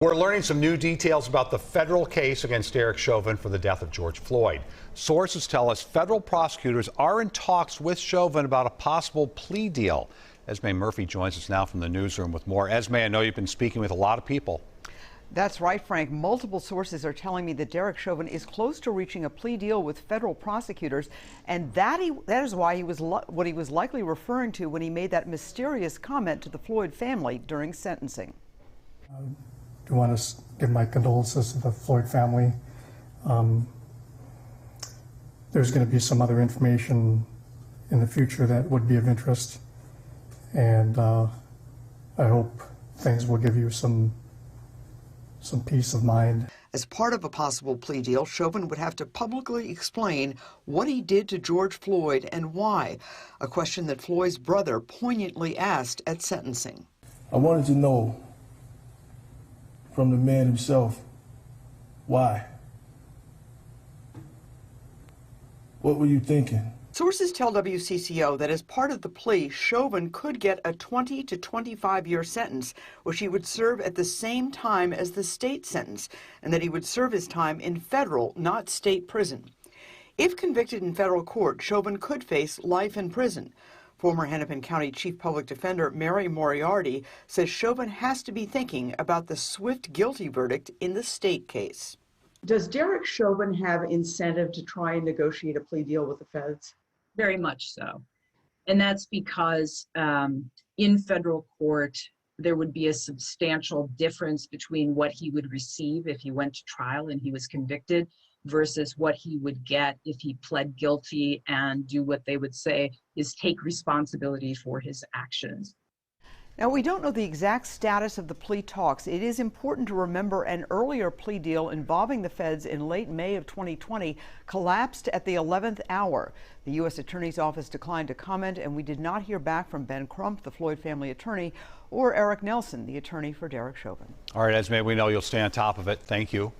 We're learning some new details about the federal case against Derek Chauvin for the death of George Floyd. Sources tell us federal prosecutors are in talks with Chauvin about a possible plea deal. Esme Murphy joins us now from the newsroom with more. Esme, I know you've been speaking with a lot of people. That's right, Frank. Multiple sources are telling me that Derek Chauvin is close to reaching a plea deal with federal prosecutors, and that is why he was what he was likely referring to when he made that mysterious comment to the Floyd family during sentencing. I want to give my condolences to the Floyd family. There's going to be some other information in the future that would be of interest, and I hope things will give you some peace of mind. As part of a possible plea deal, Chauvin would have to publicly explain what he did to George Floyd and why, a question that Floyd's brother poignantly asked at sentencing. I wanted to know from the man himself, why? What were you thinking? Sources tell WCCO that as part of the plea, Chauvin could get a 20 to 25-year sentence, which he would serve at the same time as the state sentence, and that he would serve his time in federal, not state prison. If convicted in federal court, Chauvin could face life in prison. Former Hennepin County Chief Public Defender Mary Moriarty says Chauvin has to be thinking about the swift guilty verdict in the state case. Does Derek Chauvin have incentive to try and negotiate a plea deal with the feds? Very much so. And that's because in federal court, there would be a substantial difference between what he would receive if he went to trial and he was convicted versus what he would get if he pled guilty and do what they would say is take responsibility for his actions. Now, we don't know the exact status of the plea talks. It is important to remember an earlier plea deal involving the feds in late May of 2020 collapsed at the 11th hour. The U.S. Attorney's Office declined to comment, and we did not hear back from Ben Crump, the Floyd family attorney, or Eric Nelson, the attorney for Derek Chauvin. All right, Esme, we know you'll stay on top of it. Thank you.